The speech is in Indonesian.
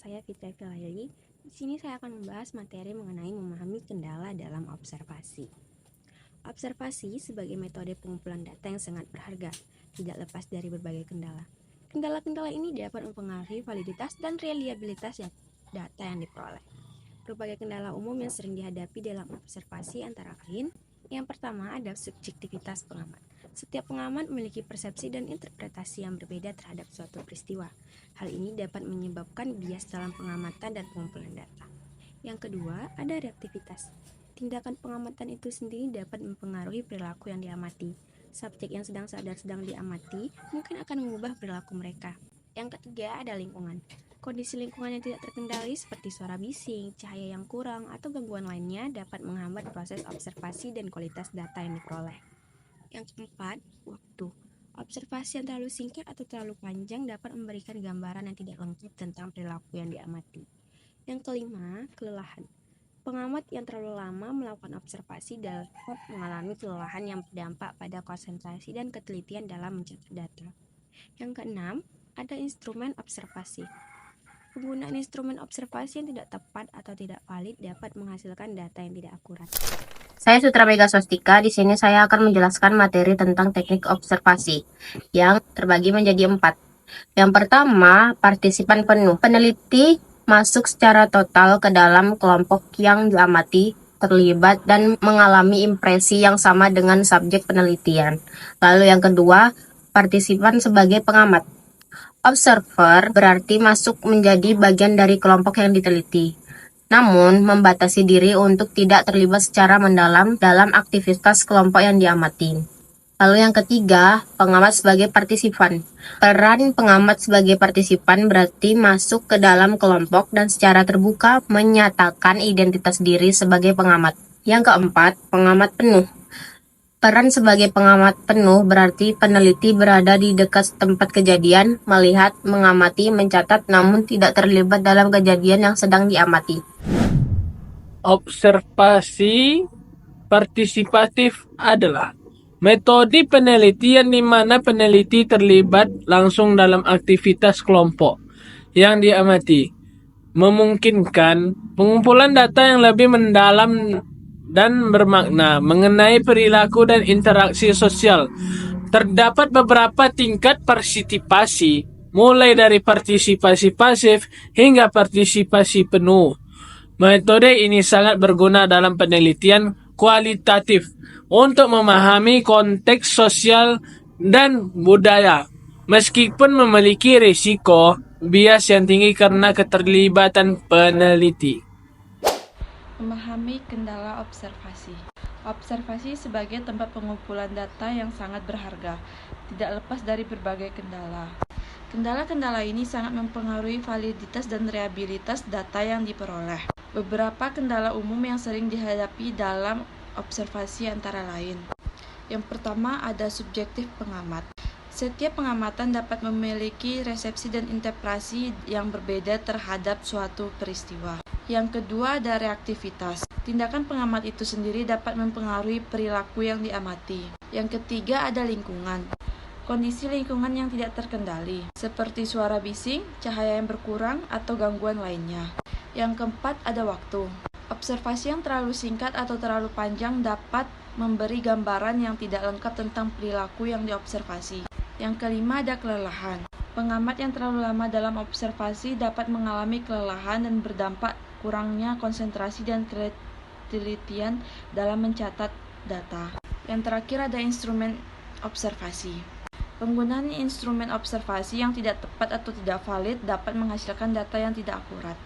saya Fitri Filayli. Di sini saya akan membahas materi mengenai memahami kendala dalam observasi. Observasi sebagai metode pengumpulan data yang sangat berharga, tidak lepas dari berbagai kendala. Kendala-kendala ini dapat mempengaruhi validitas dan reliabilitas data yang diperoleh. Berbagai kendala umum yang sering dihadapi dalam observasi antara lain, yang pertama ada subjektivitas pengamat. Setiap pengamat memiliki persepsi dan interpretasi yang berbeda terhadap suatu peristiwa. Hal ini dapat menyebabkan bias dalam pengamatan dan pengumpulan data. Yang kedua, ada reaktivitas. Tindakan pengamatan itu sendiri dapat mempengaruhi perilaku yang diamati. Subjek yang sedang diamati mungkin akan mengubah perilaku mereka. Yang ketiga, ada lingkungan. Kondisi lingkungan yang tidak terkendali seperti suara bising, cahaya yang kurang, atau gangguan lainnya dapat menghambat proses observasi dan kualitas data yang diperoleh. Yang keempat, waktu. Observasi yang terlalu singkat atau terlalu panjang dapat memberikan gambaran yang tidak lengkap tentang perilaku yang diamati. Yang kelima, kelelahan. Pengamat yang terlalu lama melakukan observasi dapat mengalami kelelahan yang berdampak pada konsentrasi dan ketelitian dalam mencatat data. Yang keenam, ada instrumen observasi. Penggunaan instrumen observasi yang tidak tepat atau tidak valid dapat menghasilkan data yang tidak akurat. Saya Sutra Mega Swastika. Di sini saya akan menjelaskan materi tentang teknik observasi yang terbagi menjadi 4. Yang pertama, partisipan penuh. Peneliti masuk secara total ke dalam kelompok yang diamati, terlibat, dan mengalami impresi yang sama dengan subjek penelitian. Lalu yang kedua, partisipan sebagai pengamat. Observer berarti masuk menjadi bagian dari kelompok yang diteliti, namun membatasi diri untuk tidak terlibat secara mendalam dalam aktivitas kelompok yang diamati. Lalu yang ketiga, pengamat sebagai partisipan. Peran pengamat sebagai partisipan berarti masuk ke dalam kelompok dan secara terbuka menyatakan identitas diri sebagai pengamat. Yang keempat, pengamat penuh. Peran sebagai pengamat penuh berarti peneliti berada di dekat tempat kejadian, melihat, mengamati, mencatat, namun tidak terlibat dalam kejadian yang sedang diamati. Observasi partisipatif adalah metode penelitian di mana peneliti terlibat langsung dalam aktivitas kelompok yang diamati, memungkinkan pengumpulan data yang lebih mendalam dan bermakna mengenai perilaku dan interaksi sosial. Terdapat beberapa tingkat partisipasi, mulai dari partisipasi pasif hingga partisipasi penuh. Metode ini sangat berguna dalam penelitian kualitatif untuk memahami konteks sosial dan budaya, meskipun memiliki risiko bias yang tinggi karena keterlibatan peneliti. Memahami kendala observasi. Observasi sebagai tempat pengumpulan data yang sangat berharga, tidak lepas dari berbagai kendala. Kendala-kendala ini sangat mempengaruhi validitas dan reliabilitas data yang diperoleh. Beberapa kendala umum yang sering dihadapi dalam observasi antara lain. Yang pertama ada subjektif pengamat. Setiap pengamatan dapat memiliki resepsi dan interpretasi yang berbeda terhadap suatu peristiwa. Yang kedua ada reaktivitas. Tindakan pengamat itu sendiri dapat mempengaruhi perilaku yang diamati. Yang ketiga ada lingkungan. Kondisi lingkungan yang tidak terkendali, seperti suara bising, cahaya yang berkurang, atau gangguan lainnya. Yang keempat ada waktu. Observasi yang terlalu singkat atau terlalu panjang dapat memberi gambaran yang tidak lengkap tentang perilaku yang diobservasi. Yang kelima ada kelelahan. Pengamat yang terlalu lama dalam observasi dapat mengalami kelelahan dan berdampak kurangnya konsentrasi dan ketelitian dalam mencatat data. Yang terakhir ada instrumen observasi. Penggunaan instrumen observasi yang tidak tepat atau tidak valid dapat menghasilkan data yang tidak akurat.